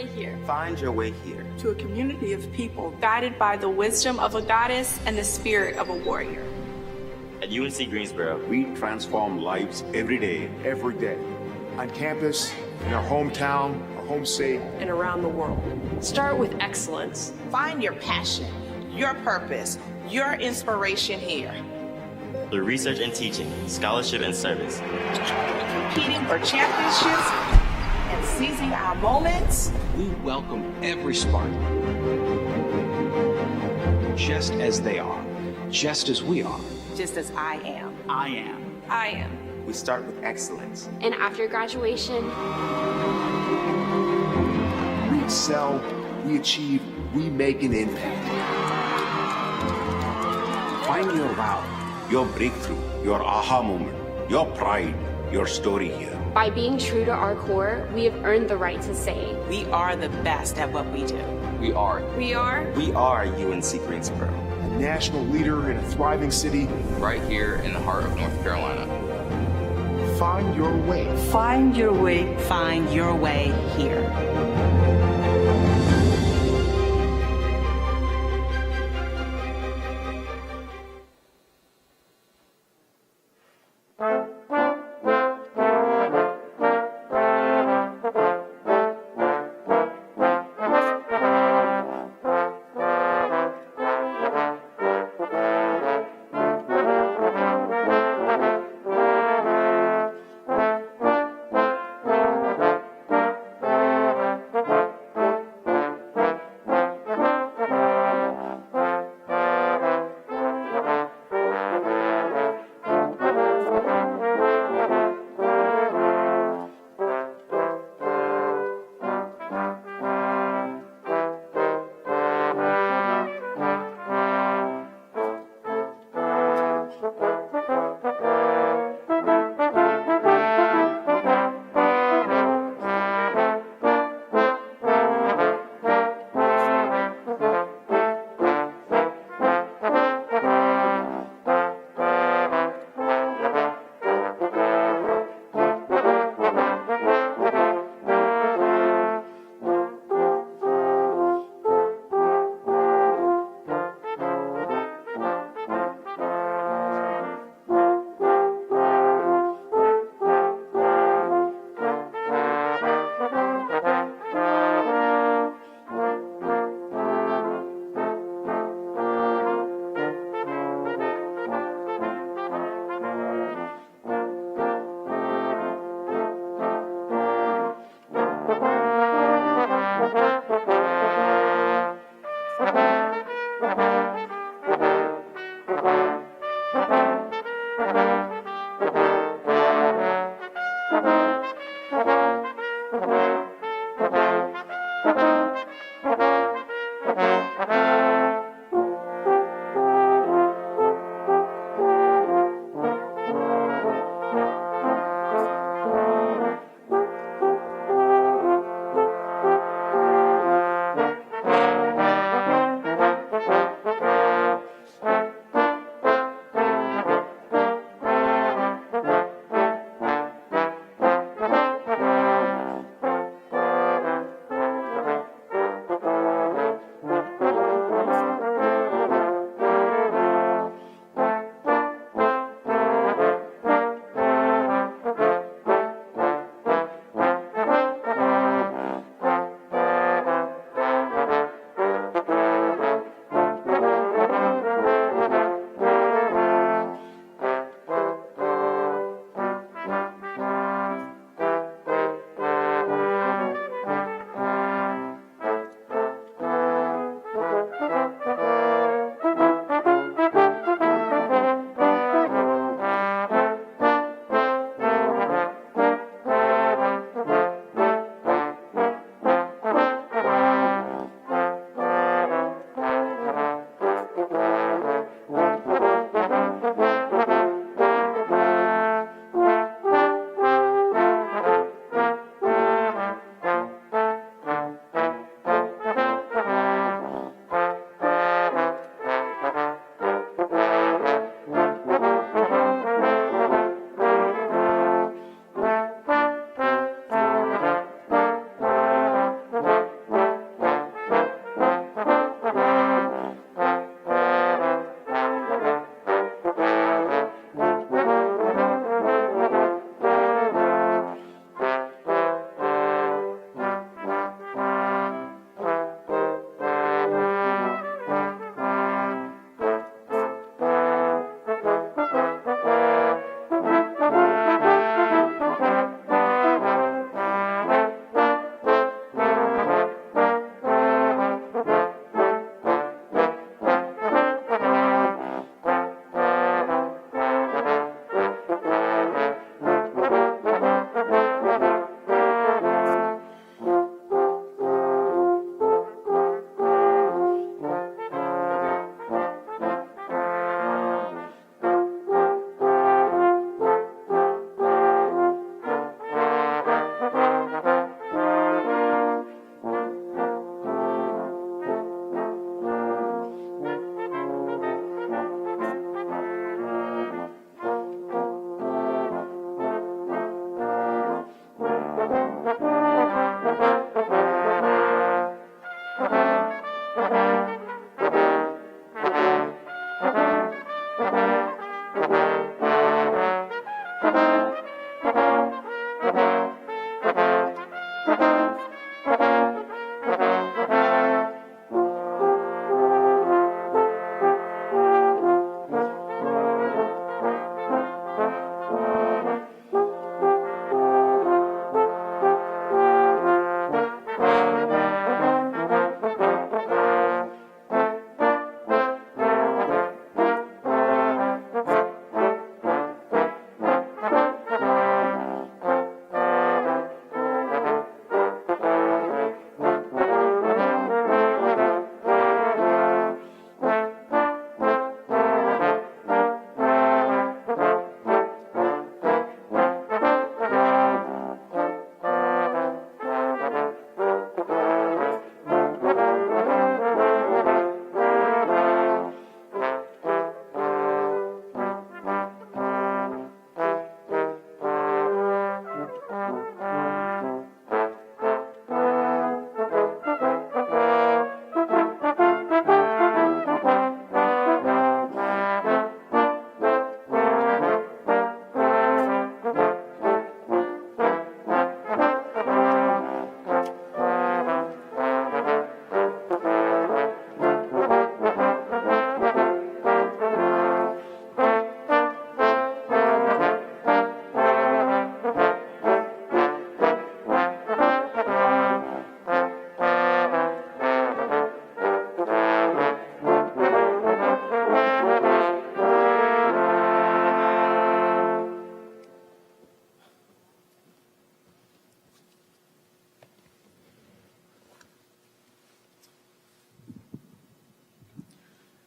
way here. Find your way here. To a community of people guided by the wisdom of a goddess and the spirit of a warrior. At UNC Greensboro, we transform lives every day. Every day. On campus, in our hometown, our home state, and around the world. Start with excellence. Find your passion, your purpose, your inspiration here. Through research and teaching, scholarship and service. Competing for championships and seizing our moments. We welcome every Spartan, just as they are, just as we are. Just as I am. I am. I am. We start with excellence. And after graduation, we excel, we achieve, we make an impact. Find your wow, your breakthrough, your aha moment, your pride, your story here. by being true to our core, we have earned the right to say, We are the best at what we do. We are. we are We are UNC Greensboro. A national leader in a thriving city. Right here in the heart of North Carolina. Find your way. Find your way. Find your way here.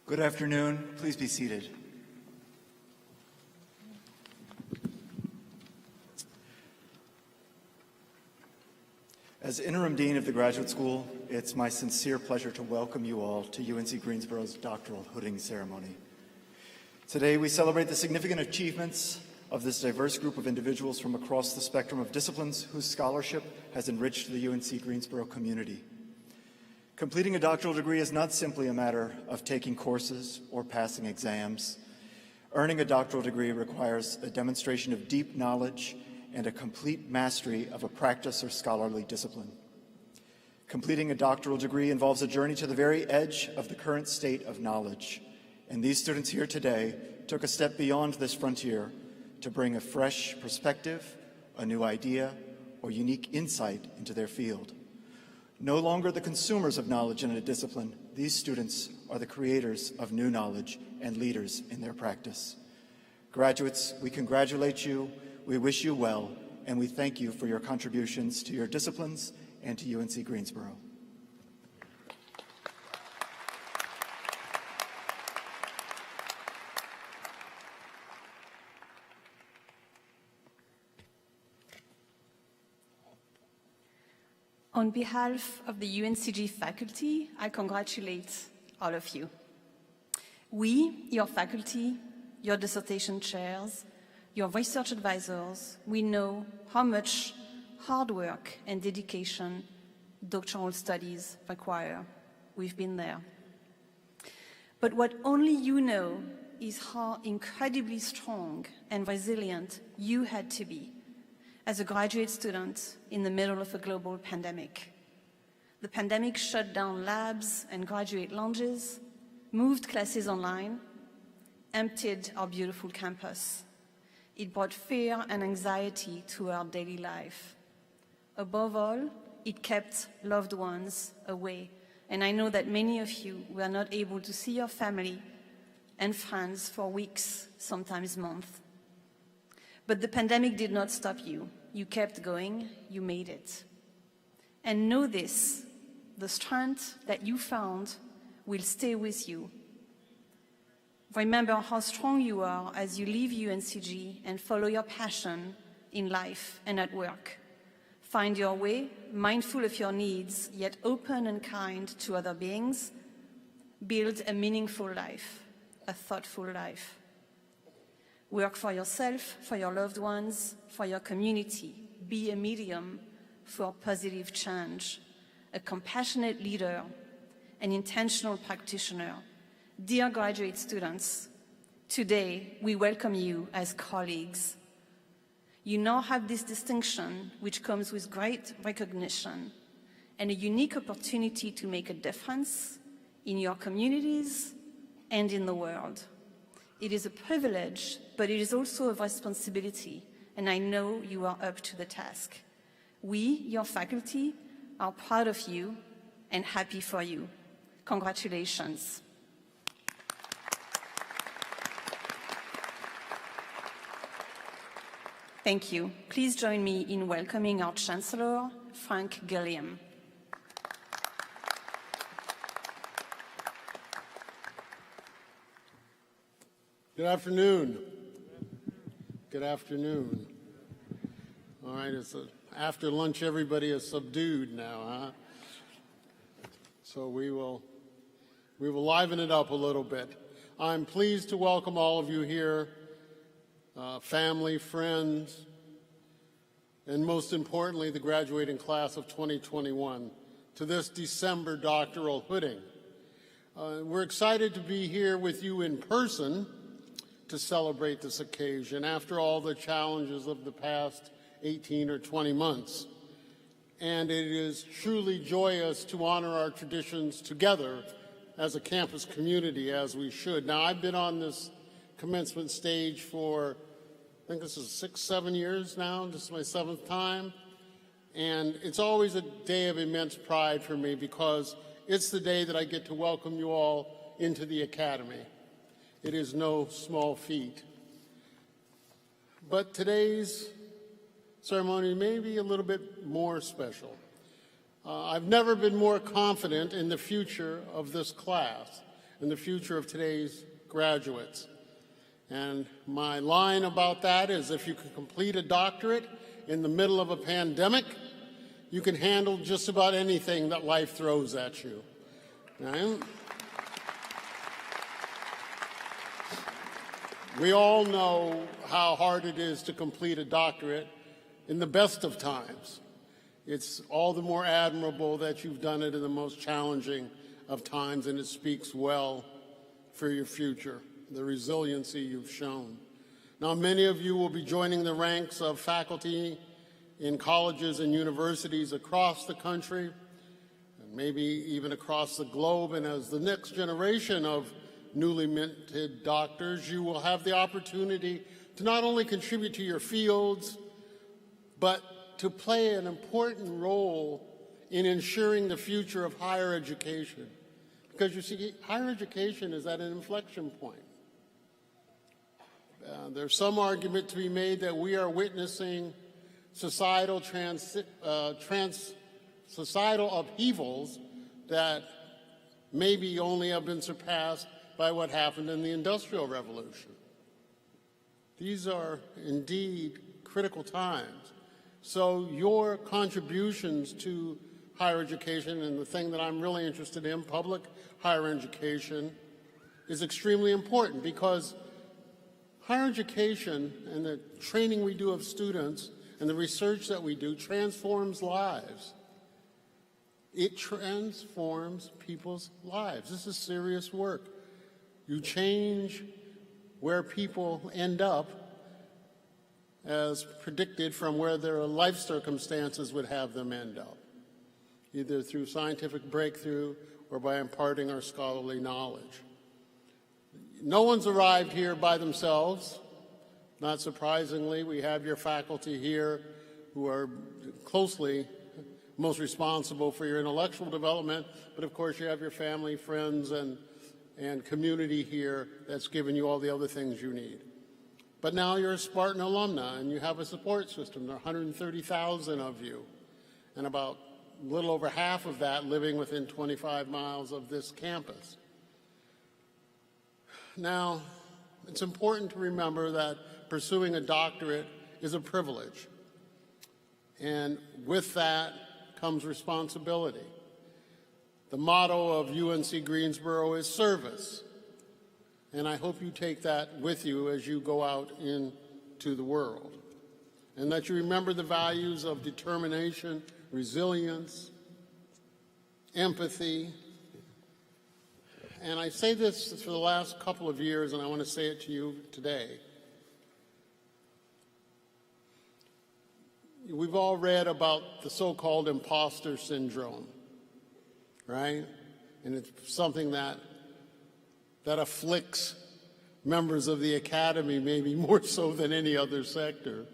Good afternoon. Please be seated. As Interim Dean of the Graduate School, it's my sincere pleasure to welcome you all to UNC Greensboro's doctoral hooding ceremony. Today, we celebrate the significant achievements of this diverse group of individuals from across the spectrum of disciplines whose scholarship has enriched the UNC Greensboro community. Completing a doctoral degree is not simply a matter of taking courses or passing exams. Earning a doctoral degree requires a demonstration of deep knowledge and a complete mastery of a practice or scholarly discipline. Completing a doctoral degree involves a journey to the very edge of the current state of knowledge, and these students here today took a step beyond this frontier to bring a fresh perspective, a new idea, or unique insight into their field. No longer the consumers of knowledge in a discipline, these students are the creators of new knowledge and leaders in their practice. Graduates, we congratulate you, we wish you well, and we thank you for your contributions to your disciplines and to UNC Greensboro. On behalf of the UNCG faculty, I congratulate all of you. We, your faculty, your dissertation chairs, your research advisors, we know how much hard work and dedication doctoral studies require. We've been there. But what only you know is how incredibly strong and resilient you had to be as a graduate student in the middle of a global pandemic. The pandemic shut down labs and graduate lounges, moved classes online, emptied our beautiful campus. It brought fear and anxiety to our daily life. Above all, it kept loved ones away. And I know that many of you were not able to see your family and friends for weeks, sometimes months. But the pandemic did not stop you. You kept going, you made it. And know this, the strength that you found will stay with you. Remember how strong you are as you leave UNCG and follow your passion in life and at work. Find your way, mindful of your needs, yet open and kind to other beings. Build a meaningful life, a thoughtful life. Work for yourself, for your loved ones, for your community. Be a medium for positive change, a compassionate leader, an intentional practitioner. Dear graduate students, today we welcome you as colleagues. You now have this distinction which comes with great recognition and a unique opportunity to make a difference in your communities and in the world. It is a privilege, but it is also a responsibility, and I know you are up to the task. We, your faculty, are proud of you and happy for you. Congratulations. Thank you. Please join me in welcoming our Chancellor, Frank Gilliam. Good afternoon. Good afternoon. All right, after lunch, everybody is subdued now, huh? So we will liven it up a little bit. I'm pleased to welcome all of you here, family, friends, and most importantly, the graduating class of 2021, to this December doctoral hooding. We're excited to be here with you in person to celebrate this occasion after all the challenges of the past 18 or 20 months. And it is truly joyous to honor our traditions together as a campus community, as we should. Now, I've been on this commencement stage for, I think this is 6, 7 years now. This is my 7th time. And it's always a day of immense pride for me because it's the day that I get to welcome you all into the academy. It is no small feat. But today's ceremony may be a little bit more special. I've never been more confident in the future of this class and the future of today's graduates. And my line about that is, if you can complete a doctorate in the middle of a pandemic, you can handle just about anything that life throws at you. Right? We all know how hard it is to complete a doctorate in the best of times. It's all the more admirable that you've done it in the most challenging of times, and it speaks well for your future, the resiliency you've shown. Now, many of you will be joining the ranks of faculty in colleges and universities across the country, and maybe even across the globe, and as the next generation of newly minted doctors, you will have the opportunity to not only contribute to your fields, but to play an important role in ensuring the future of higher education. Because you see, higher education is at an inflection point. There's some argument to be made that we are witnessing societal upheavals that maybe only have been surpassed by what happened in the Industrial Revolution. These are indeed critical times. So your contributions to higher education, and the thing that I'm really interested in, public higher education, is extremely important, because higher education and the training we do of students and the research that we do transforms lives. It transforms people's lives. This is serious work. You change where people end up as predicted from where their life circumstances would have them end up, either through scientific breakthrough or by imparting our scholarly knowledge. No one's arrived here by themselves. Not surprisingly, we have your faculty here who are closely most responsible for your intellectual development, but of course you have your family, friends, and community here that's given you all the other things you need. But now you're a Spartan alumni, and you have a support system. There are 130,000 of you, and about a little over half of that living within 25 miles of this campus. Now, it's important to remember that pursuing a doctorate is a privilege, and with that comes responsibility. The motto of UNC Greensboro is service, and I hope you take that with you as you go out into the world, and that you remember the values of determination, resilience, empathy. And I say this for the last couple of years, and I want to say it to you today. We've all read about the so-called imposter syndrome, right? And it's something that afflicts members of the academy maybe more so than any other sector.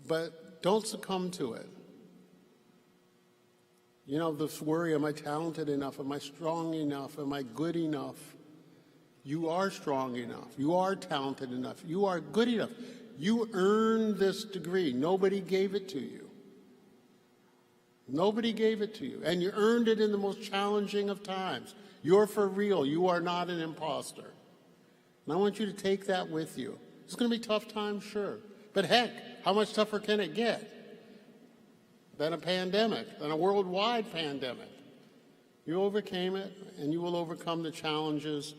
But don't succumb to it. You know, this worry, am I talented enough? Am I strong enough? Am I good enough? You are strong enough. You are talented enough. You are good enough. You earned this degree. Nobody gave it to you. Nobody gave it to you. And you earned it in the most challenging of times. You're for real. You are not an imposter. And I want you to take that with you. It's going to be tough times, sure. But heck, how much tougher can it get than a pandemic, than a worldwide pandemic? You overcame it, and you will overcome the challenges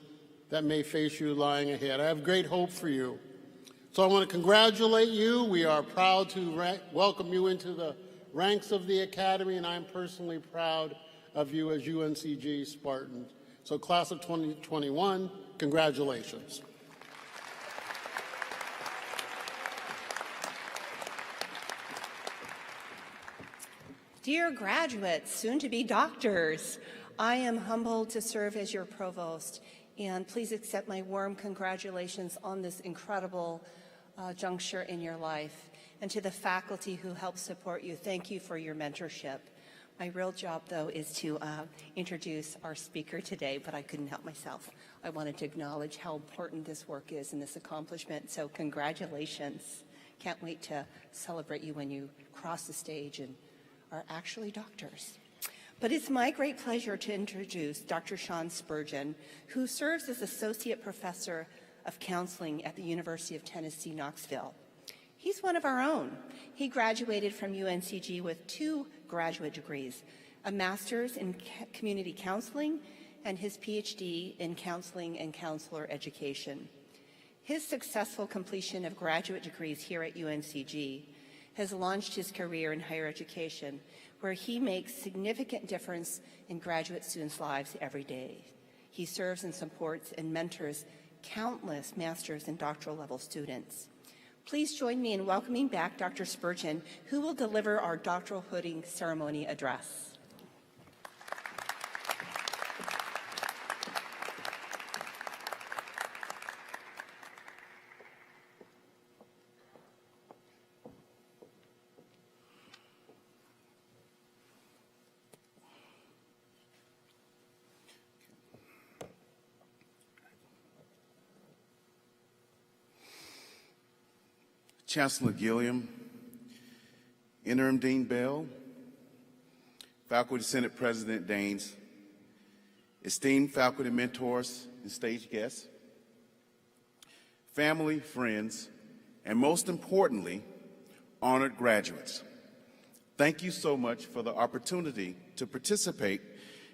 that may face you lying ahead. I have great hope for you. So I want to congratulate you. We are proud to welcome you into the ranks of the Academy, and I'm personally proud of you as UNCG Spartans. So class of 2021, congratulations. Dear graduates, soon to be doctors, I am humbled to serve as your provost, and please accept my warm congratulations on this incredible juncture in your life. And to the faculty who help support you, thank you for your mentorship. My real job, though, is to introduce our speaker today, but I couldn't help myself. I wanted to acknowledge how important this work is and this accomplishment, so congratulations. Can't wait to celebrate you when you cross the stage and are actually doctors. But it's my great pleasure to introduce Dr. Sean Spurgeon, who serves as Associate Professor of Counseling at the University of Tennessee, Knoxville. He's one of our own. He graduated from UNCG with 2 graduate degrees, a master's in community counseling and his PhD in counseling and counselor education. His successful completion of graduate degrees here at UNCG has launched his career in higher education, where he makes significant difference in graduate students' lives every day. He serves and supports and mentors countless master's and doctoral level students. Please join me in welcoming back Dr. Spurgeon, who will deliver our doctoral hooding ceremony address. Chancellor Gilliam, Interim Dean Bell, Faculty Senate President Daines, esteemed faculty mentors and stage guests, family, friends, and most importantly, honored graduates. Thank you so much for the opportunity to participate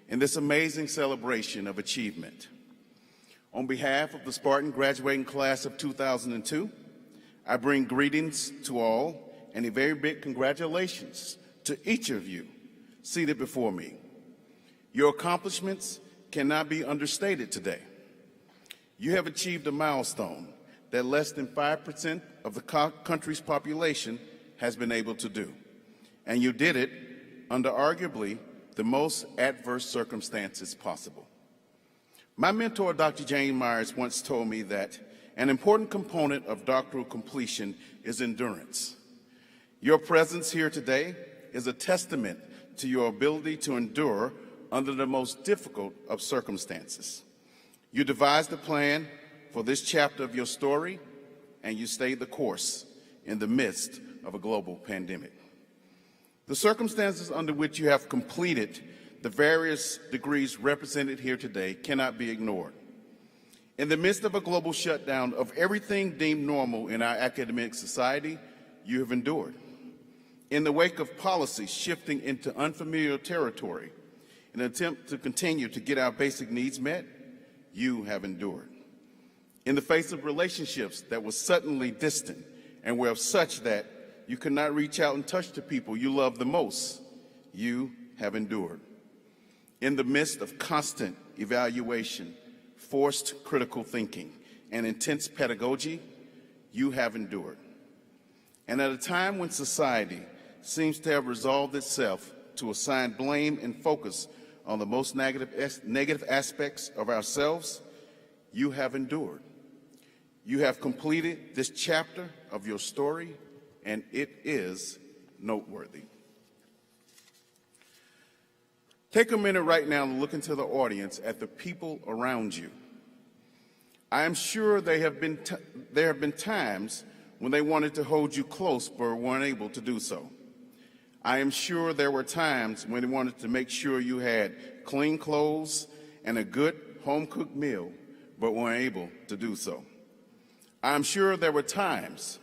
in this amazing celebration of achievement. On behalf of the Spartan graduating class of 2002, I bring greetings to all and a very big congratulations to each of you seated before me. Your accomplishments cannot be understated today. You have achieved a milestone that less than 5% of the country's population has been able to do. And you did it under arguably the most adverse circumstances possible. My mentor, Dr. Jane Myers, once told me that an important component of doctoral completion is endurance. Your presence here today is a testament to your ability to endure under the most difficult of circumstances. You devised a plan for this chapter of your story, and you stayed the course in the midst of a global pandemic. The circumstances under which you have completed the various degrees represented here today cannot be ignored. In the midst of a global shutdown of everything deemed normal in our academic society, you have endured. In the wake of policies shifting into unfamiliar territory, in an attempt to continue to get our basic needs met, you have endured. In the face of relationships that were suddenly distant and were of such that you could not reach out and touch the people you love the most, you have endured. In the midst of constant evaluation, forced critical thinking, and intense pedagogy, you have endured. And at a time when society seems to have resolved itself to assign blame and focus on the most negative aspects of ourselves, you have endured. You have completed this chapter of your story, and it is noteworthy. Take a minute right now to look into the audience at the people around you. I am sure there have been times when they wanted to hold you close but weren't able to do so. I am sure there were times when they wanted to make sure you had clean clothes and a good home-cooked meal but weren't able to do so. I'm sure there were times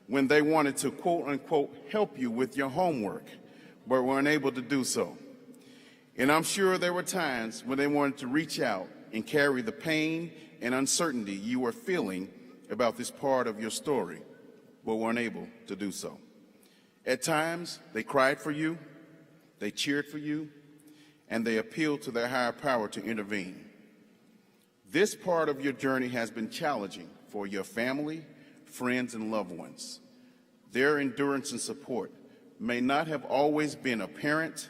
when they wanted to quote-unquote help you with your homework but weren't able to do so. And I'm sure there were times when they wanted to reach out and carry the pain and uncertainty you were feeling about this part of your story, but weren't able to do so. At times, they cried for you, they cheered for you, and they appealed to their higher power to intervene. This part of your journey has been challenging for your family, friends, and loved ones. Their endurance and support may not have always been apparent,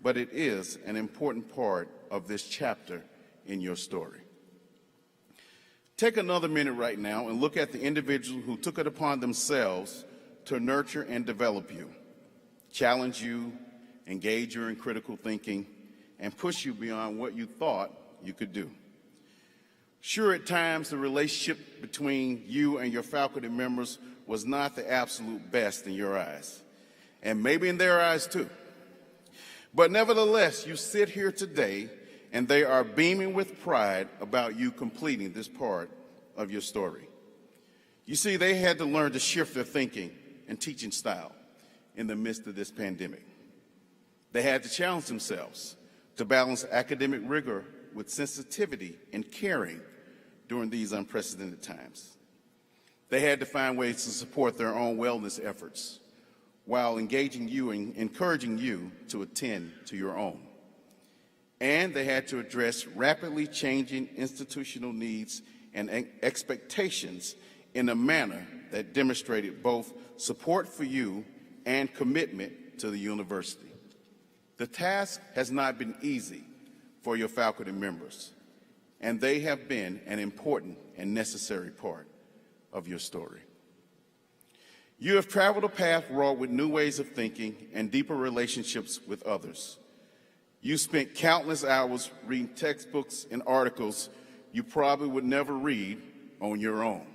but it is an important part of this chapter in your story. Take another minute right now and look at the individuals who took it upon themselves to nurture and develop you, challenge you, engage you in critical thinking, and push you beyond what you thought you could do. Sure, at times the relationship between you and your faculty members was not the absolute best in your eyes, and maybe in their eyes too. But nevertheless, you sit here today and they are beaming with pride about you completing this part of your story. You see, they had to learn to shift their thinking and teaching style in the midst of this pandemic. They had to challenge themselves to balance academic rigor with sensitivity and caring during these unprecedented times. They had to find ways to support their own wellness efforts while engaging you and encouraging you to attend to your own. And they had to address rapidly changing institutional needs and expectations in a manner that demonstrated both support for you and commitment to the university. The task has not been easy for your faculty members, and they have been an important and necessary part of your story. You have traveled a path wrought with new ways of thinking and deeper relationships with others. You spent countless hours reading textbooks and articles you probably would never read on your own.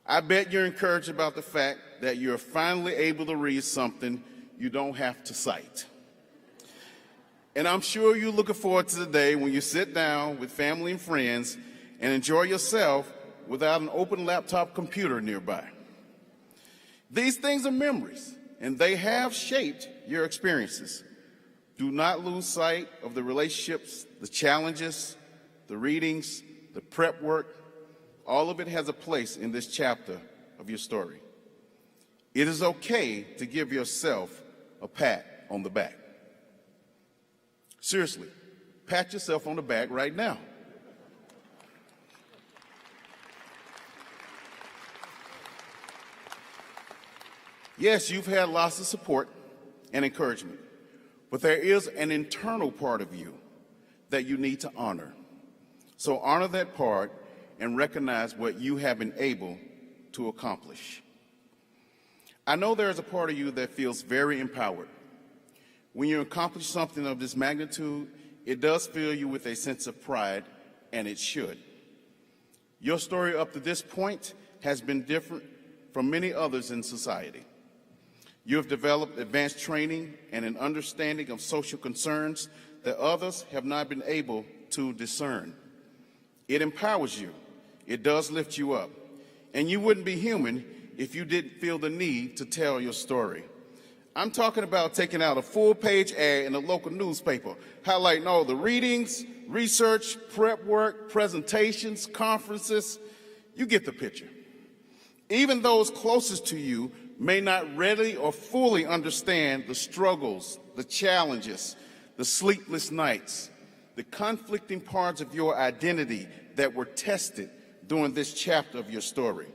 I bet you're encouraged about the fact that you're finally able to read something you don't have to cite. And I'm sure you're looking forward to the day when you sit down with family and friends and enjoy yourself without an open laptop computer nearby. These things are memories, and they have shaped your experiences. Do not lose sight of the relationships, the challenges, the readings, the prep work. All of it has a place in this chapter of your story. It is okay to give yourself a pat on the back. Seriously, pat yourself on the back right now. Yes, you've had lots of support and encouragement, but there is an internal part of you that you need to honor. So honor that part and recognize what you have been able to accomplish. I know there is a part of you that feels very empowered. When you accomplish something of this magnitude, it does fill you with a sense of pride, and it should. Your story up to this point has been different from many others in society. You have developed advanced training and an understanding of social concerns that others have not been able to discern. It empowers you. It does lift you up. And you wouldn't be human if you didn't feel the need to tell your story. I'm talking about taking out a full-page ad in a local newspaper, highlighting all the readings, research, prep work, presentations, conferences. You get the picture. Even those closest to you may not readily or fully understand the struggles, the challenges, the sleepless nights, the conflicting parts of your identity that were tested during this chapter of your story.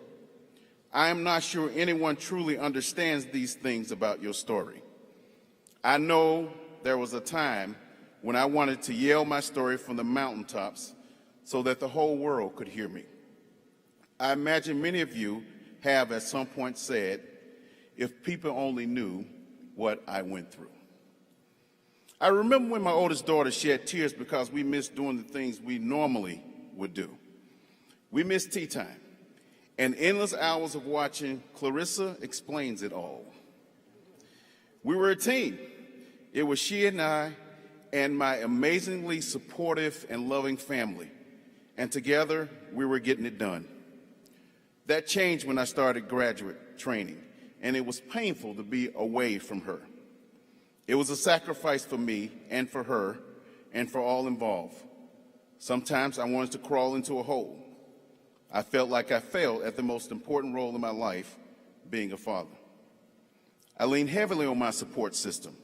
I am not sure anyone truly understands these things about your story. I know there was a time when I wanted to yell my story from the mountaintops so that the whole world could hear me. I imagine many of you have at some point said, if people only knew what I went through. I remember when my oldest daughter shed tears because we missed doing the things we normally would do. We missed tea time and endless hours of watching Clarissa Explains It All. We were a team. It was she and I and my amazingly supportive and loving family. And together, we were getting it done. That changed when I started graduate training, and it was painful to be away from her. It was a sacrifice for me and for her and for all involved. Sometimes I wanted to crawl into a hole. I felt like I failed at the most important role in my life, being a father. I leaned heavily on my support system.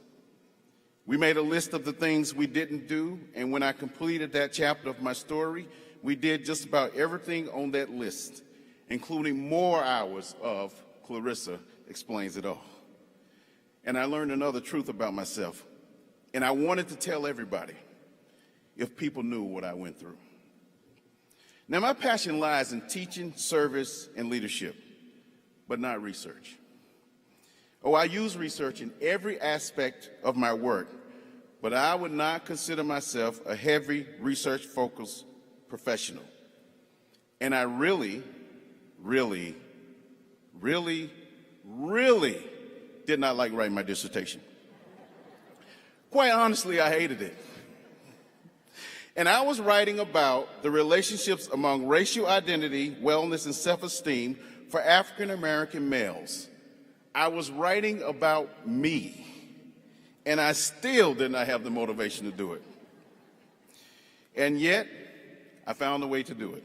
We made a list of the things we didn't do, and when I completed that chapter of my story, we did just about everything on that list, including more hours of Clarissa Explains It All. And I learned another truth about myself, and I wanted to tell everybody if people knew what I went through. Now, my passion lies in teaching, service, and leadership, but not research. Oh, I use research in every aspect of my work, but I would not consider myself a heavy research-focused professional. And I really did not like writing my dissertation. Quite honestly, I hated it. And I was writing about the relationships among racial identity, wellness, and self-esteem for African American males. I was writing about me, and I still did not have the motivation to do it. And yet, I found a way to do it.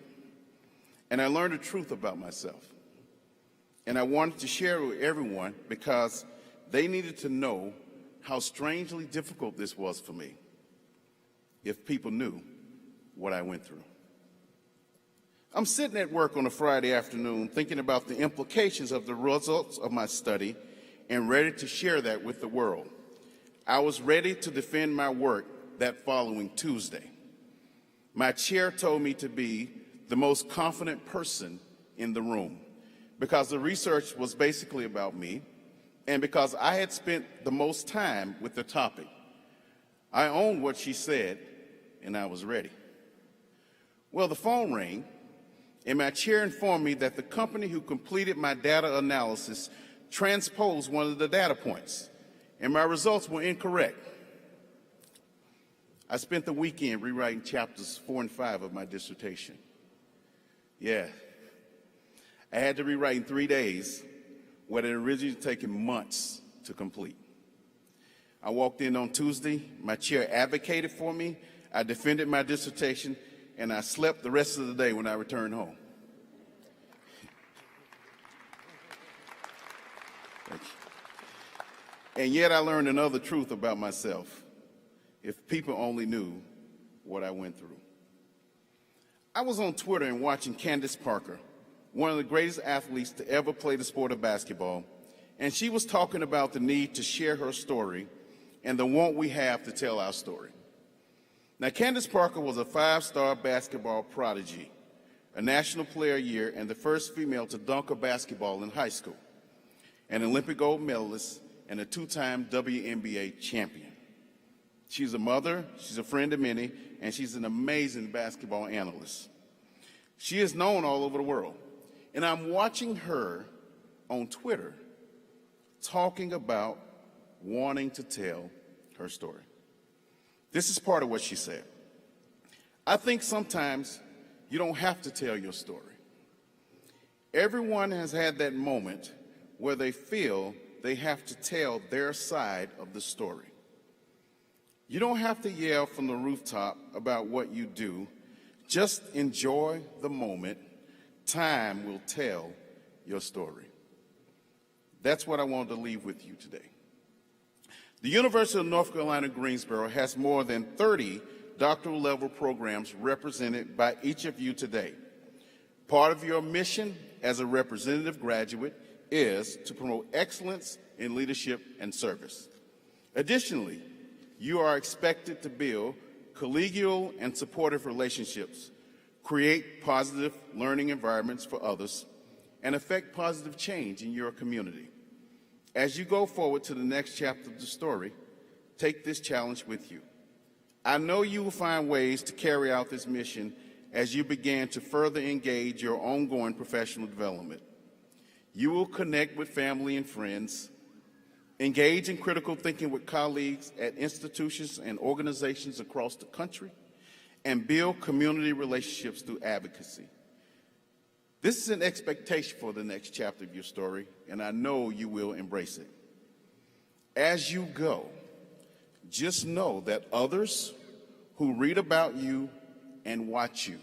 And I learned the truth about myself. And I wanted to share it with everyone because they needed to know how strangely difficult this was for me if people knew what I went through. I'm sitting at work on a Friday afternoon thinking about the implications of the results of my study and ready to share that with the world. I was ready to defend my work that following Tuesday. My chair told me to be the most confident person in the room because the research was basically about me and because I had spent the most time with the topic. I owned what she said, and I was ready. Well, the phone rang, and my chair informed me that the company who completed my data analysis transposed one of the data points, and my results were incorrect. I spent the weekend rewriting chapters 4 and 5 of my dissertation. Yeah, I had to rewrite in 3 days what had originally taken months to complete. I walked in on Tuesday, my chair advocated for me, I defended my dissertation, and I slept the rest of the day when I returned home. Thank you. And yet I learned another truth about myself. If people only knew what I went through. I was on Twitter and watching Candace Parker, one of the greatest athletes to ever play the sport of basketball, and she was talking about the need to share her story and the want we have to tell our story. Now, Candace Parker was a 5-star basketball prodigy, a National Player of the Year, and the first female to dunk a basketball in high school, an Olympic gold medalist, and a 2-time WNBA champion. She's a mother, she's a friend of many, and she's an amazing basketball analyst. She is known all over the world. And I'm watching her on Twitter talking about wanting to tell her story. This is part of what she said. I think sometimes you don't have to tell your story. Everyone has had that moment where they feel they have to tell their side of the story. You don't have to yell from the rooftop about what you do. Just enjoy the moment. Time will tell your story. That's what I wanted to leave with you today. The University of North Carolina, Greensboro has more than 30 doctoral level programs represented by each of you today. Part of your mission as a representative graduate is to promote excellence in leadership and service. Additionally, you are expected to build collegial and supportive relationships, create positive learning environments for others, and affect positive change in your community. As you go forward to the next chapter of the story, take this challenge with you. I know you will find ways to carry out this mission as you begin to further engage your ongoing professional development. You will connect with family and friends, engage in critical thinking with colleagues at institutions and organizations across the country, and build community relationships through advocacy. This is an expectation for the next chapter of your story, and I know you will embrace it. As you go, just know that others who read about you and watch you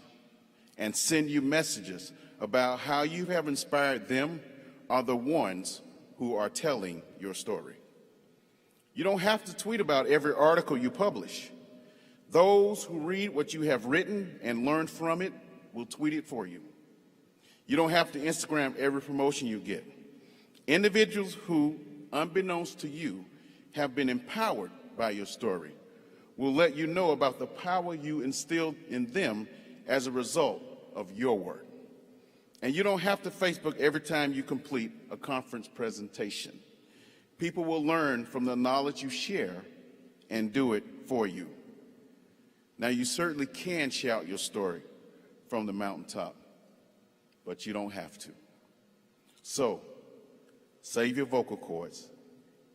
and send you messages about how you have inspired them are the ones who are telling your story. You don't have to tweet about every article you publish. Those who read what you have written and learn from it will tweet it for you. You don't have to Instagram every promotion you get. Individuals who, unbeknownst to you, have been empowered by your story will let you know about the power you instilled in them as a result of your work. And you don't have to Facebook every time you complete a conference presentation. People will learn from the knowledge you share and do it for you. Now, you certainly can shout your story from the mountaintop, but you don't have to. So, save your vocal cords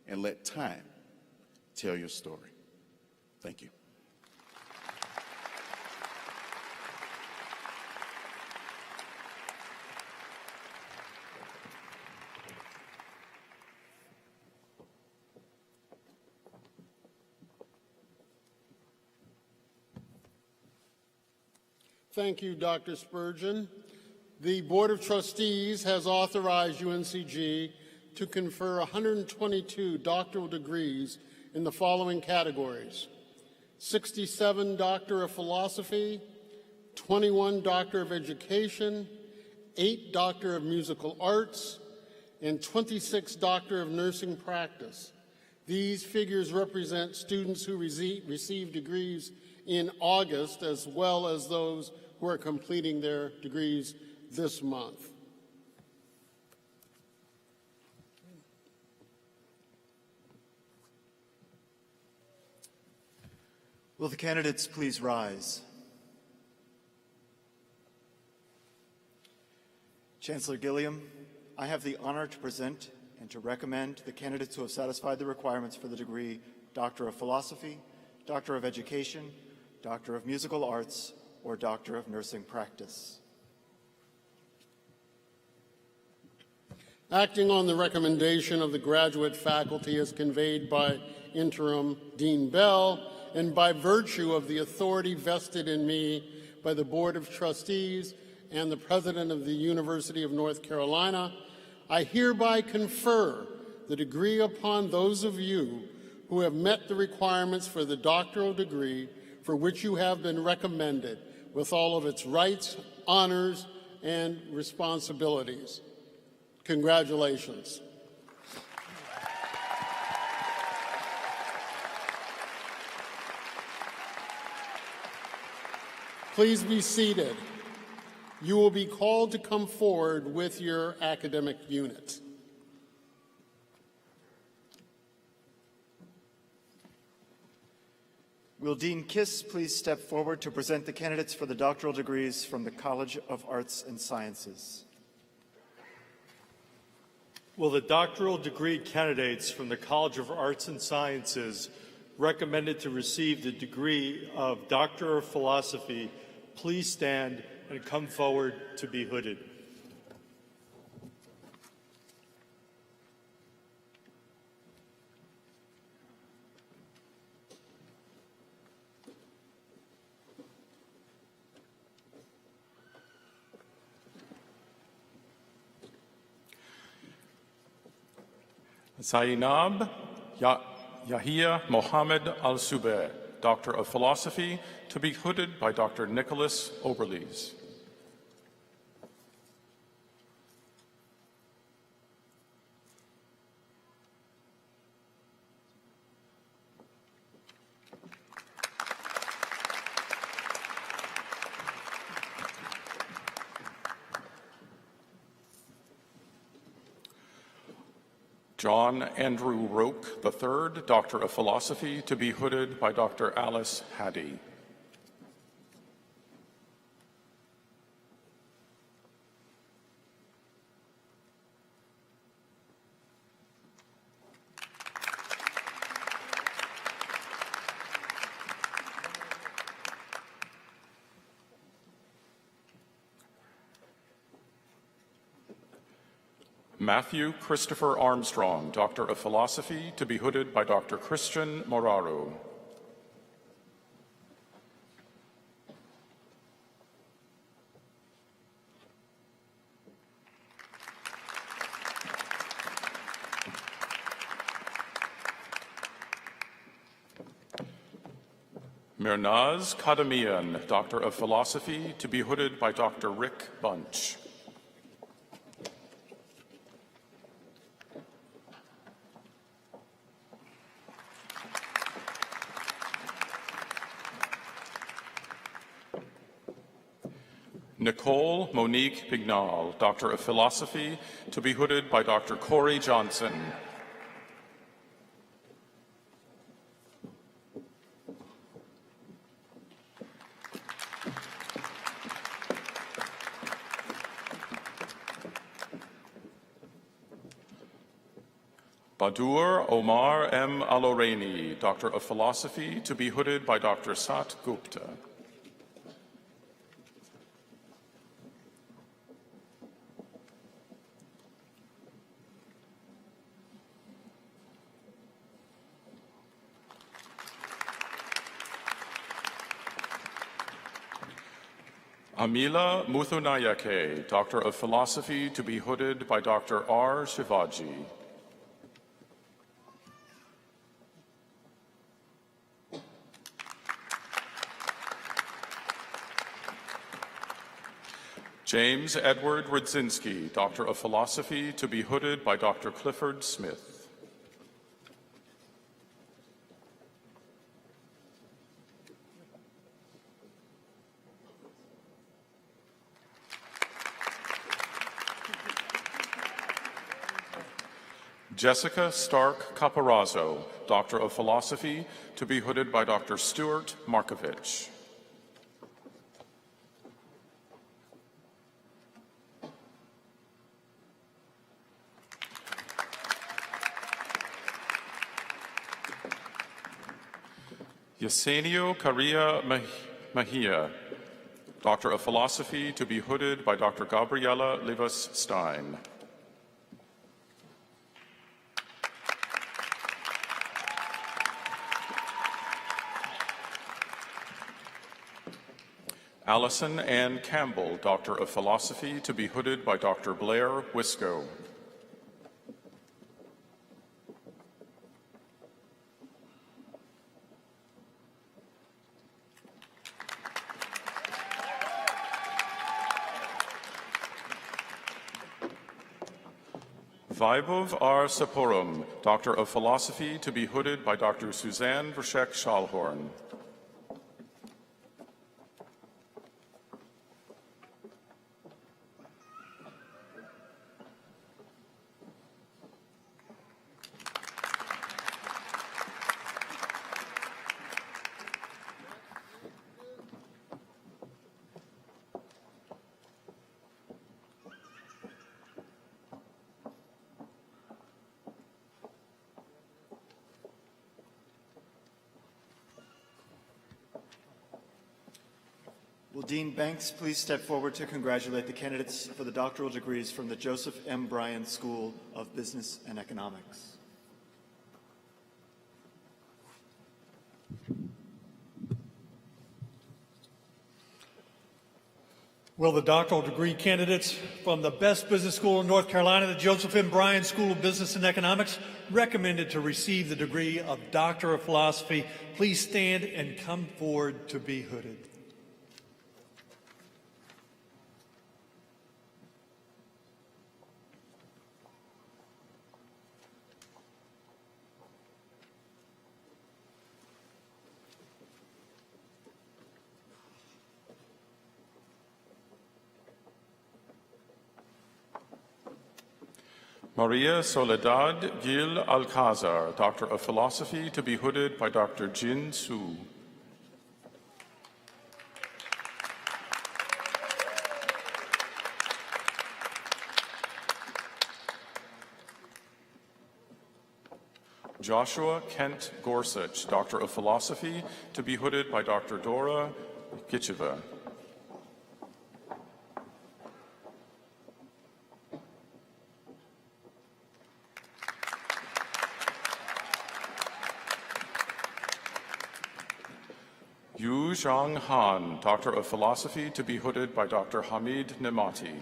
and let time tell your story. Thank you. Thank you, Dr. Spurgeon. The Board of Trustees has authorized UNCG to confer 122 doctoral degrees in the following categories: 67 Doctor of Philosophy, 21 Doctor of Education, 8 Doctor of Musical Arts, and 26 Doctor of Nursing Practice. These figures represent students who receive degrees in August, as well as those who are completing their degrees this month. Will the candidates please rise? Chancellor Gilliam, I have the honor to present and to recommend the candidates who have satisfied the requirements for the degree Doctor of Philosophy, Doctor of Education, Doctor of Musical Arts, or Doctor of Nursing Practice. Acting on the recommendation of the graduate faculty as conveyed by Interim Dean Bell, and by virtue of the authority vested in me by the Board of Trustees and the President of the University of North Carolina, I hereby confer the degree upon those of you who have met the requirements for the doctoral degree for which you have been recommended, with all of its rights, honors, and responsibilities. Congratulations. Please be seated. You will be called to come forward with your academic unit. Will Dean Kiss please step forward to present the candidates for the doctoral degrees from the College of Arts and Sciences? Will the doctoral degree candidates from the College of Arts and Sciences recommended to receive the degree of Doctor of Philosophy please stand and come forward to be hooded? Zainab Yahia Mohammed Al-Subeh, Doctor of Philosophy, to be hooded by Dr. Nicholas Oberlees. John Andrew Roque III, Doctor of Philosophy, to be hooded by Dr. Alice Haddy. Matthew Christopher Armstrong, Doctor of Philosophy, to be hooded by Dr. Christian Moraro. Mirnaz Kadamian, Doctor of Philosophy, to be hooded by Dr. Rick Bunch. Nicole Monique Pignal, Doctor of Philosophy, to be hooded by Dr. Corey Johnson. Badur Omar M. Aloraini, Doctor of Philosophy, to be hooded by Dr. Sat Gupta. Amila Muthunayake, Doctor of Philosophy, to be hooded by Dr. R. Shivaji. James Edward Rudzinski, Doctor of Philosophy, to be hooded by Dr. Clifford Smith. Jessica Stark Caparazzo, Doctor of Philosophy, to be hooded by Dr. Stuart Markovich. Yesenio Caria Mejia, Doctor of Philosophy, to be hooded by Dr. Gabriela Livas Stein. Allison Ann Campbell, Doctor of Philosophy, to be hooded by Dr. Blair Wisco. Vaibhav R. Sapuram, Doctor of Philosophy, to be hooded by Dr. Suzanne Vershek Schallhorn. Will Dean Banks please step forward to congratulate the candidates for the doctoral degrees from the Joseph M. Bryan School of Business and Economics. Will the doctoral degree candidates from the best business school in North Carolina, the Joseph M. Bryan School of Business and Economics, recommended to receive the degree of Doctor of Philosophy, please stand and come forward to be hooded. Maria Soledad Gil Alcazar, Doctor of Philosophy, to be hooded by Dr. Jin Su. Joshua Kent Gorsuch, Doctor of Philosophy, to be hooded by Dr. Dora Gicheva. Yu Zhang Han, Doctor of Philosophy, to be hooded by Dr. Hamid Nemati.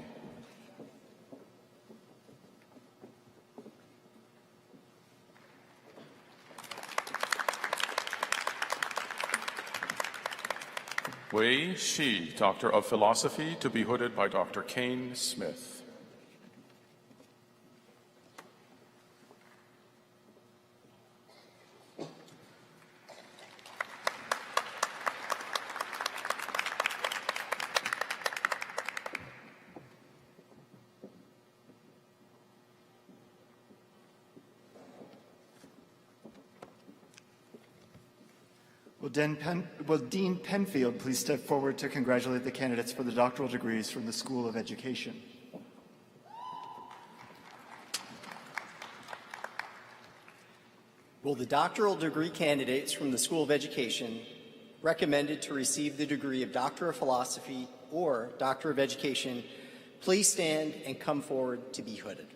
Wei Shi, Doctor of Philosophy, to be hooded by Dr. Kane Smith. Will Dean Penfield please step forward to congratulate the candidates for the doctoral degrees from the School of Education. Will the doctoral degree candidates from the School of Education recommended to receive the degree of Doctor of Philosophy or Doctor of Education please stand and come forward to be hooded?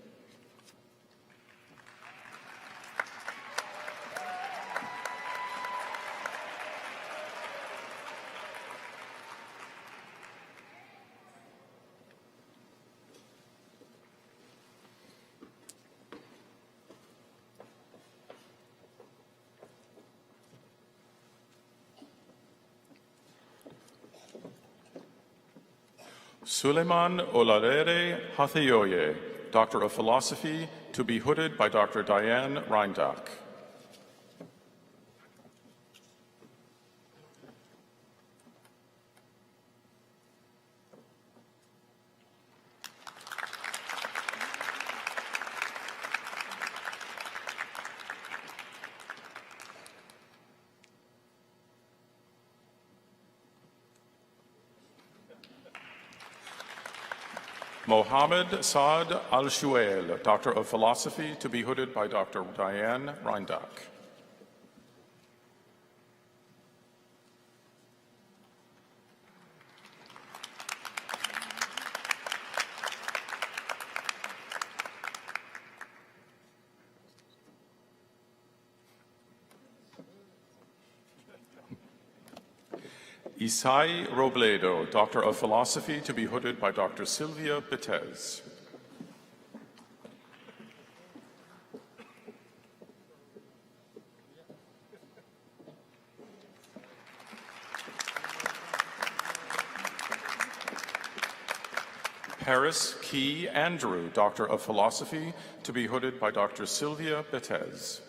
Suleiman Olalere Hatheyoye, Doctor of Philosophy, to be hooded by Dr. Diane Reindak. Mohammed Saad Al-Shuail, Doctor of Philosophy, to be hooded by Dr. Diane Reindak. Isai Robledo, Doctor of Philosophy, to be hooded by Dr. Sylvia Betez. Paris Key Andrew, Doctor of Philosophy, to be hooded by Dr. Sylvia Betez.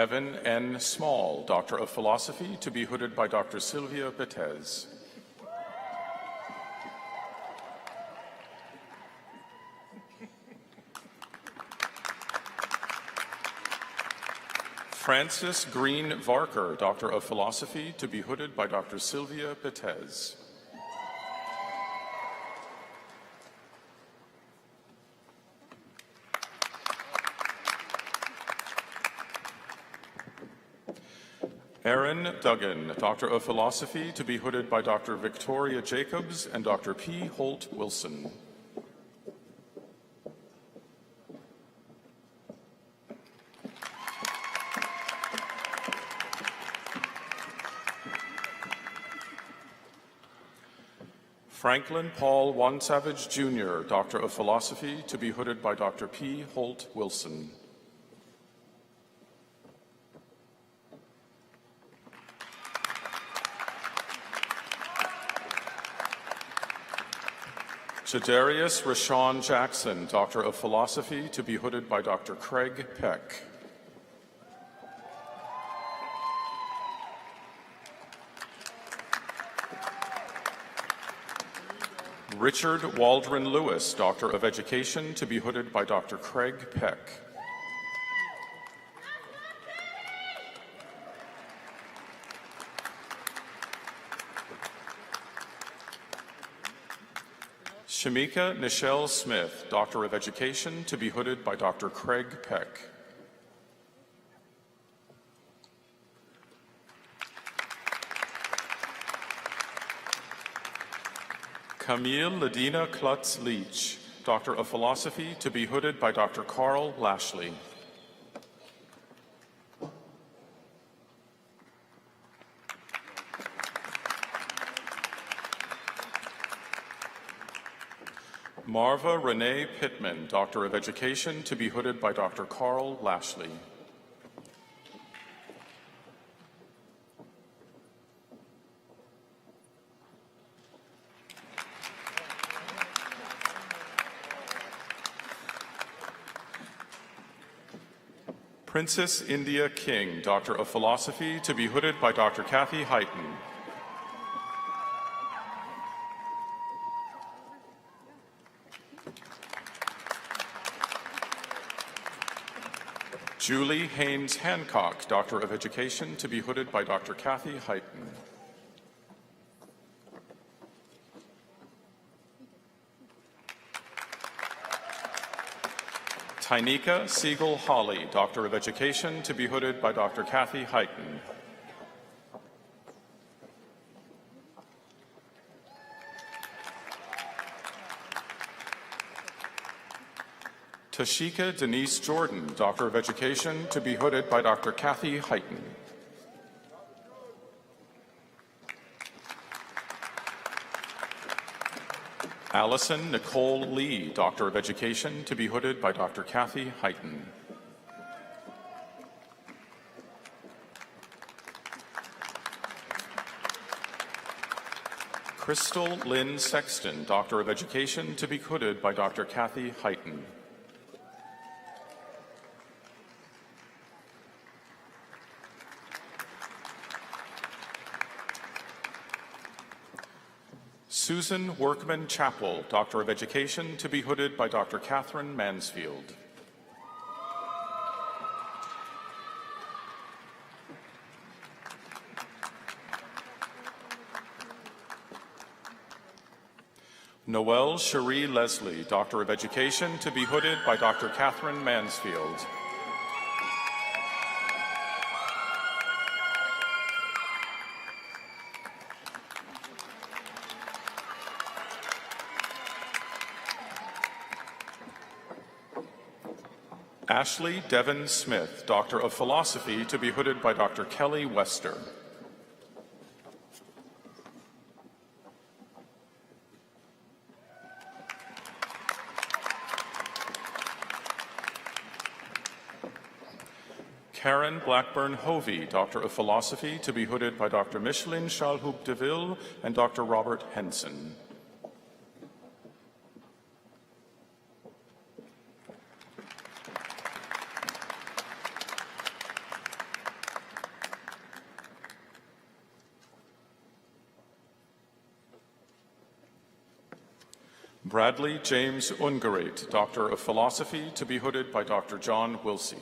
Evan N. Small, Doctor of Philosophy, to be hooded by Dr. Sylvia Betez. Francis Green Varker, Doctor of Philosophy, to be hooded by Dr. Sylvia Betez. Aaron Duggan, Doctor of Philosophy, to be hooded by Dr. Victoria Jacobs and Dr. P. Holt Wilson. Franklin Paul Wansavage, Jr., Doctor of Philosophy, to be hooded by Dr. P. Holt Wilson. Jadarius Rashawn Jackson, Doctor of Philosophy, to be hooded by Dr. Craig Peck. Richard Waldron Lewis, Doctor of Education, to be hooded by Dr. Craig Peck. Shamika Nichelle Smith, Doctor of Education, to be hooded by Dr. Craig Peck. Camille Ladina Klutz-Leach, Doctor of Philosophy, to be hooded by Dr. Carl Lashley. Marva Renee Pittman, Doctor of Education, to be hooded by Dr. Carl Lashley. Princess India King, Doctor of Philosophy, to be hooded by Dr. Kathy Heighton. Julie Haynes Hancock, Doctor of Education, to be hooded by Dr. Kathy Heighton. Tynika Siegel Hawley, Doctor of Education, to be hooded by Dr. Kathy Heighton. Tashika Denise Jordan, Doctor of Education, to be hooded by Dr. Kathy Heighton. Allison Nicole Lee, Doctor of Education, to be hooded by Dr. Kathy Heighton. Crystal Lynn Sexton, Doctor of Education, to be hooded by Dr. Kathy Heighton. Susan Workman Chappell, Doctor of Education, to be hooded by Dr. Catherine Mansfield. Noelle Cherie Leslie, Doctor of Education, to be hooded by Dr. Catherine Mansfield. Ashley Devon Smith, Doctor of Philosophy, to be hooded by Dr. Kelly Wester. Karen Blackburn Hovey, Doctor of Philosophy, to be hooded by Dr. Micheline Chalhoub DeVille and Dr. Robert Henson. Bradley James Ungerate, Doctor of Philosophy, to be hooded by Dr. John Wilsey.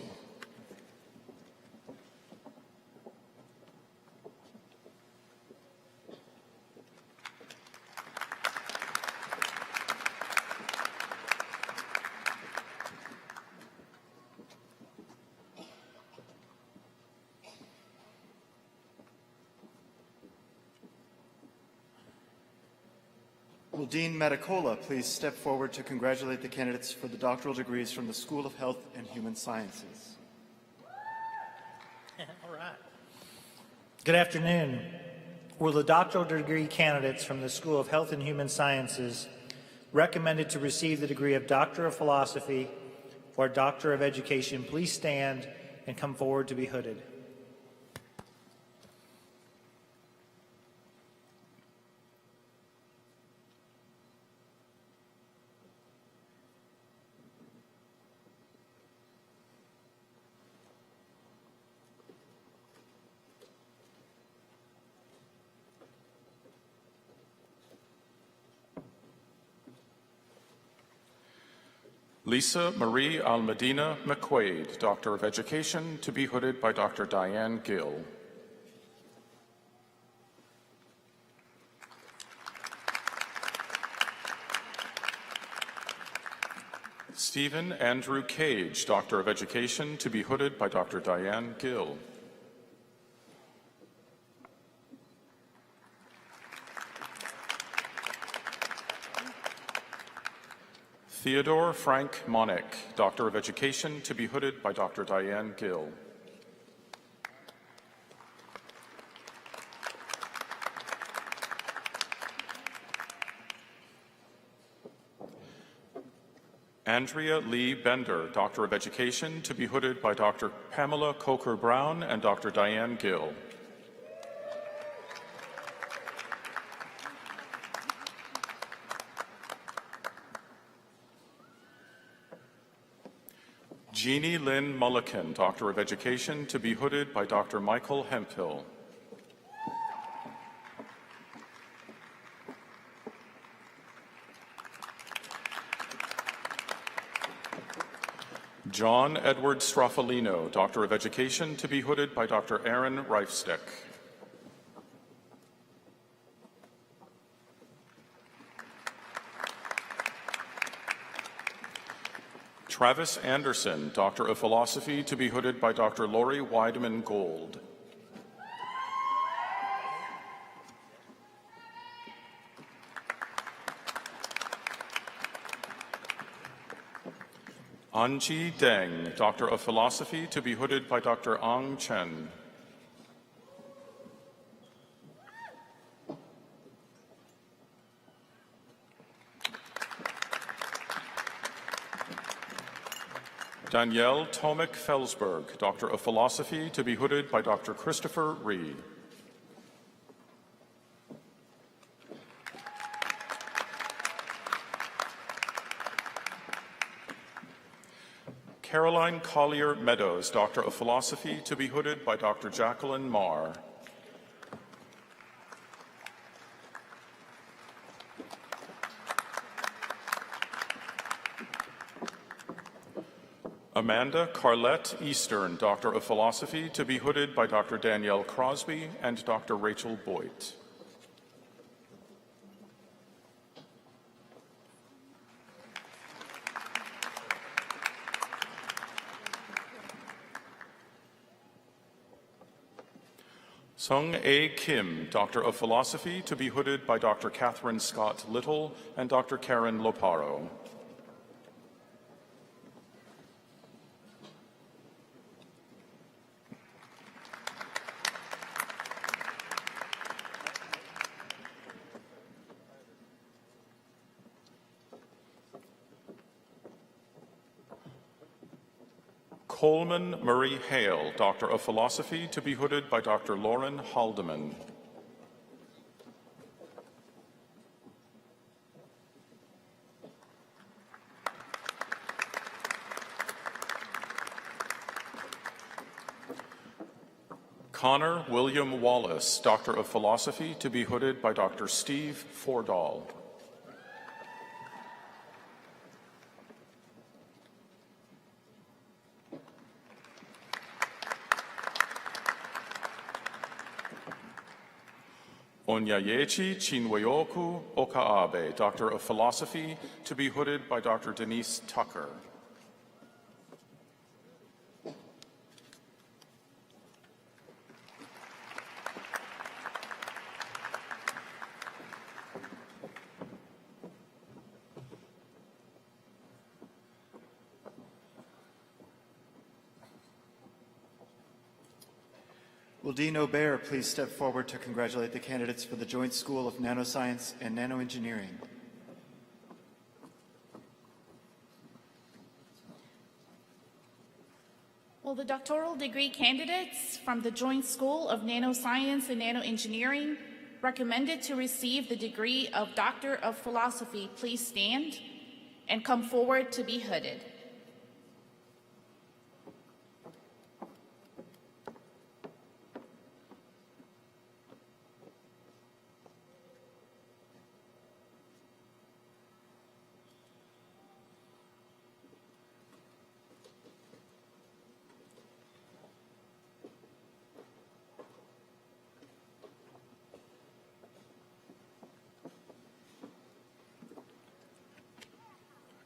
Will Dean Medicola please step forward to congratulate the candidates for the doctoral degrees from the School of Health and Human Sciences? All right. Good afternoon. Will the doctoral degree candidates from the School of Health and Human Sciences recommended to receive the degree of Doctor of Philosophy or Doctor of Education please stand and come forward to be hooded? Lisa Marie Almedina McQuaid, Doctor of Education, to be hooded by Dr. Diane Gill. Stephen Andrew Cage, Doctor of Education, to be hooded by Dr. Diane Gill. Theodore Frank Monick, Doctor of Education, to be hooded by Dr. Diane Gill. Andrea Lee Bender, Doctor of Education, to be hooded by Dr. Pamela Coker-Brown and Dr. Diane Gill. Jeannie Lynn Mulliken, Doctor of Education, to be hooded by Dr. Michael Hemphill. John Edward Straffolino, Doctor of Education, to be hooded by Dr. Aaron Reifstick. Travis Anderson, Doctor of Philosophy, to be hooded by Dr. Lori Weidman Gold. Anji Deng, Doctor of Philosophy, to be hooded by Dr. Ang Chen. Danielle Tomek Felsberg, Doctor of Philosophy, to be hooded by Dr. Christopher Rhee. Caroline Collier Meadows, Doctor of Philosophy, to be hooded by Dr. Jacqueline Marr. Amanda Carlette Eastern, Doctor of Philosophy, to be hooded by Dr. Danielle Crosby and Dr. Rachel Boyd. Sung A. Kim, Doctor of Philosophy, to be hooded by Dr. Catherine Scott Little and Dr. Karen Loparo. Coleman Murray Hale, Doctor of Philosophy, to be hooded by Dr. Lauren Haldeman. Connor William Wallace, Doctor of Philosophy, to be hooded by Dr. Steve Fordahl. Onyayechi Chinweyoku Okaabe, Doctor of Philosophy, to be hooded by Dr. Denise Tucker. Will Dean O'Bear please step forward to congratulate the candidates for the Joint School of Nanoscience and Nanoengineering? Will the doctoral degree candidates from the Joint School of Nanoscience and Nanoengineering recommended to receive the degree of Doctor of Philosophy please stand and come forward to be hooded?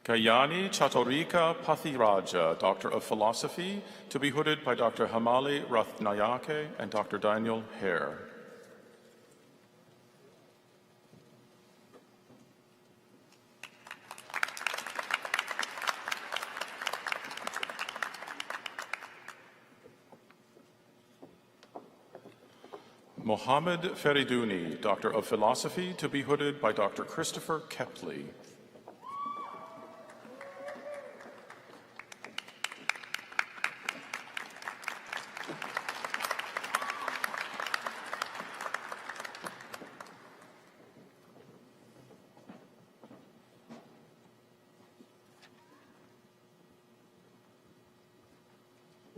Kayani Chatorika Pathiraja, Doctor of Philosophy, to be hooded by Dr. Hamali Rathnayake and Dr. Daniel Hare. Mohammed Feriduni, Doctor of Philosophy, to be hooded by Dr. Christopher Kepley.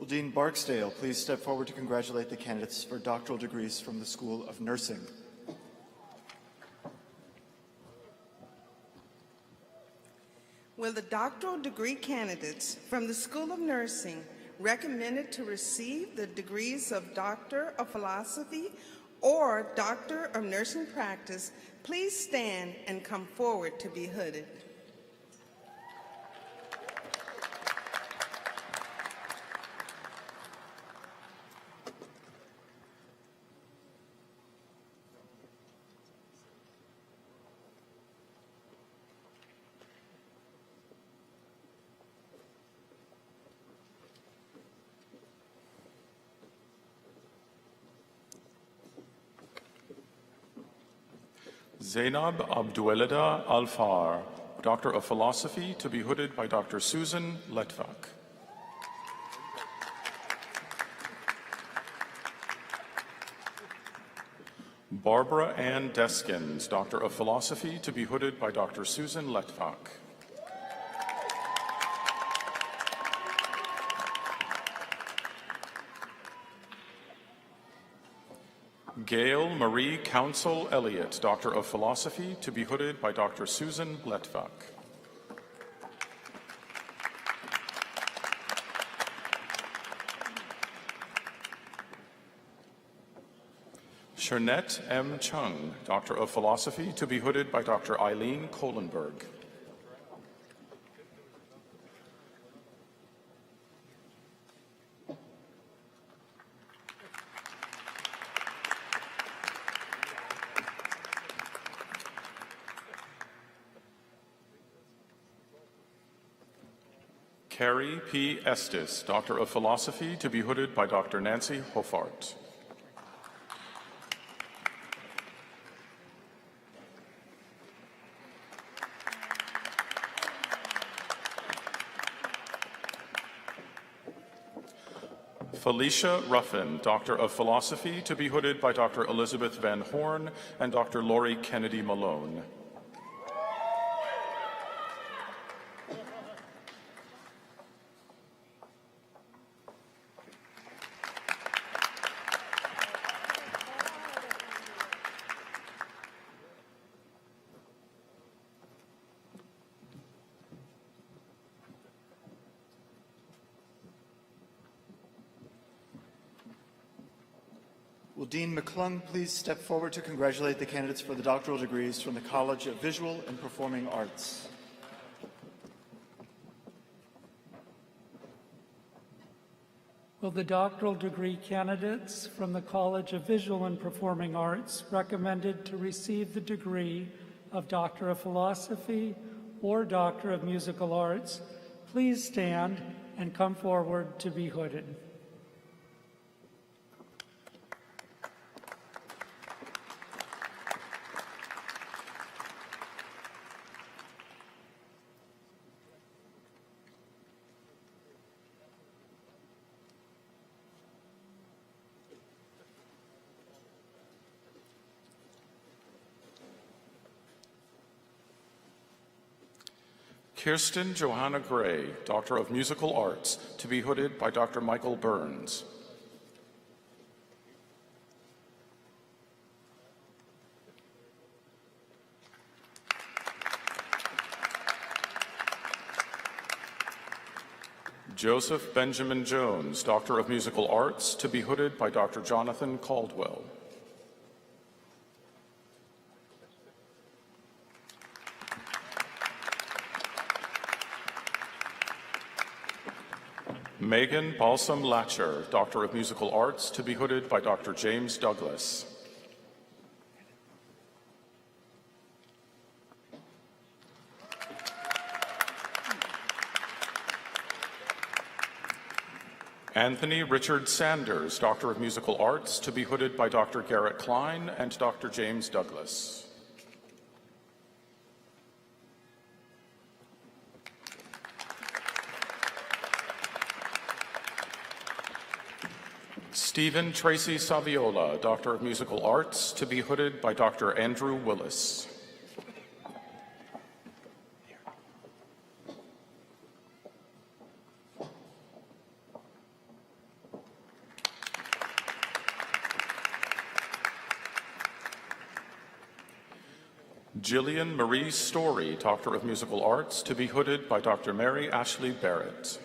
Will Dean Barksdale please step forward to congratulate the candidates for doctoral degrees from the School of Nursing? Will the doctoral degree candidates from the School of Nursing recommended to receive the degrees of Doctor of Philosophy or Doctor of Nursing Practice please stand and come forward to be hooded? Zainab Abduelida Alfar, Doctor of Philosophy, to be hooded by Dr. Susan Letvak. Barbara Ann Deskins, Doctor of Philosophy, to be hooded by Dr. Susan Letvak. Gail Marie Council Elliott, Doctor of Philosophy, to be hooded by Dr. Susan Letvak. Shernette M. Chung, Doctor of Philosophy, to be hooded by Dr. Eileen Kohlenberg. Carrie P. Estes, Doctor of Philosophy, to be hooded by Dr. Nancy Hoffart. Felicia Ruffin, Doctor of Philosophy, to be hooded by Dr. Elizabeth Van Horn and Dr. Lori Kennedy Malone. Will Dean McClung please step forward to congratulate the candidates for the doctoral degrees from the College of Visual and Performing Arts. Will the doctoral degree candidates from the College of Visual and Performing Arts recommended to receive the degree of Doctor of Philosophy or Doctor of Musical Arts please stand and come forward to be hooded? Kirsten Johanna Gray, Doctor of Musical Arts, to be hooded by Dr. Michael Burns. Joseph Benjamin Jones, Doctor of Musical Arts, to be hooded by Dr. Jonathan Caldwell. Megan Balsam Latcher, Doctor of Musical Arts, to be hooded by Dr. James Douglas. Anthony Richard Sanders, Doctor of Musical Arts, to be hooded by Dr. Garrett Klein and Dr. James Douglas. Stephen Tracy Saviola, Doctor of Musical Arts, to be hooded by Dr. Andrew Willis. Jillian Marie Story, Doctor of Musical Arts, to be hooded by Dr. Mary Ashley Barrett.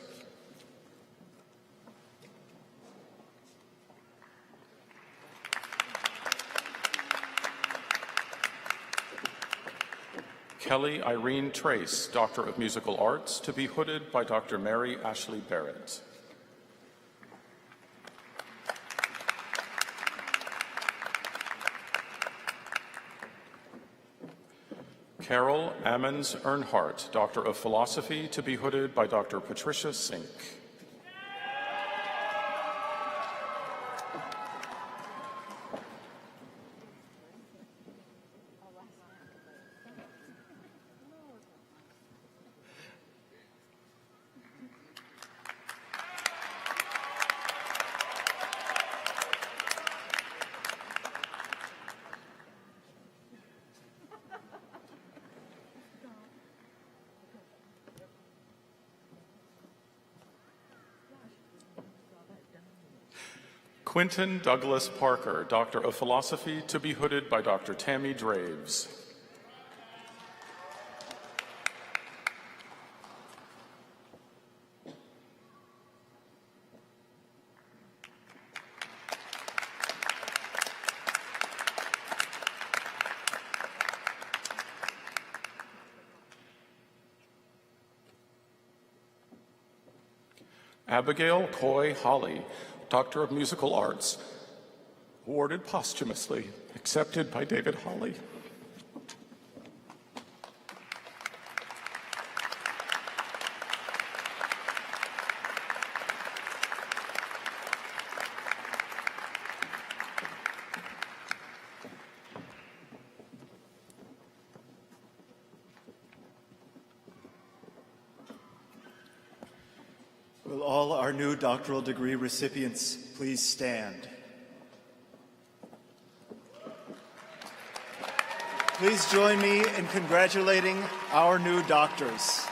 Kelly Irene Trace, Doctor of Musical Arts, to be hooded by Dr. Mary Ashley Barrett. Carol Ammons Earnhardt, Doctor of Philosophy, to be hooded by Dr. Patricia Sink. Quinton Douglas Parker, Doctor of Philosophy, to be hooded by Dr. Tammy Draves. Abigail Coy Holly, Doctor of Musical Arts, awarded posthumously, accepted by David Hawley. Will all our new doctoral degree recipients please stand? Please join me in congratulating our new doctors.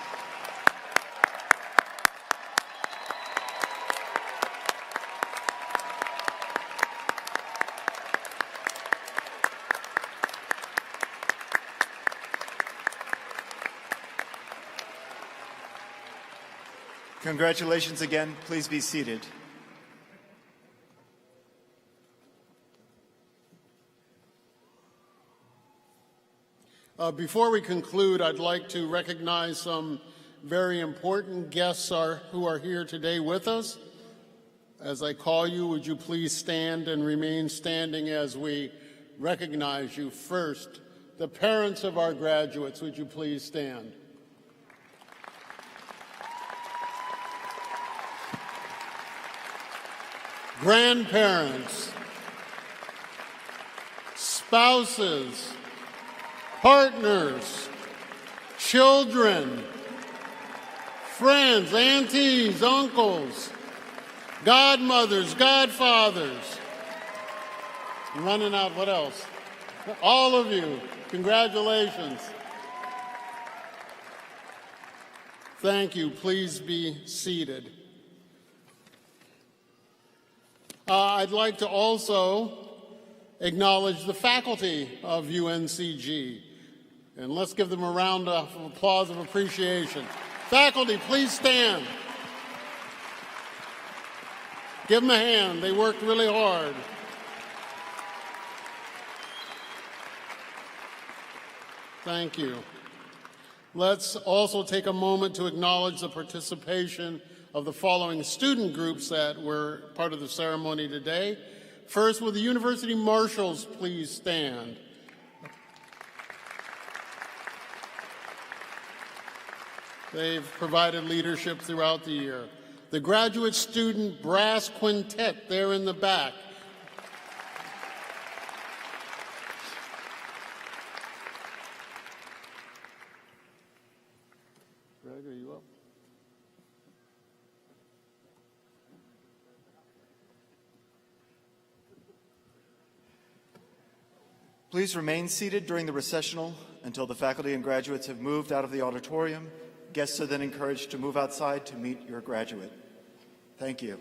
Congratulations again. Please be seated. Before we conclude, I'd like to recognize some very important guests who are here today with us. As I call you, would you please stand and remain standing as we recognize you? First, the parents of our graduates, would you please stand? Grandparents, spouses, partners, children, friends, aunties, uncles, godmothers, godfathers. I'm running out, what else? All of you, congratulations. Thank you. Please be seated. I'd like to also acknowledge the faculty of UNCG. And let's give them a round of applause of appreciation. Faculty, please stand. Give them a hand. They worked really hard. Thank you. Let's also take a moment to acknowledge the participation of the following student groups that were part of the ceremony today. First, will the University Marshals please stand? They've provided leadership throughout the year. The Graduate Student Brass Quintet, there in the back. Greg, are you up? Please remain seated during the recessional until the faculty and graduates have moved out of the auditorium. Guests are then encouraged to move outside to meet your graduate. Thank you.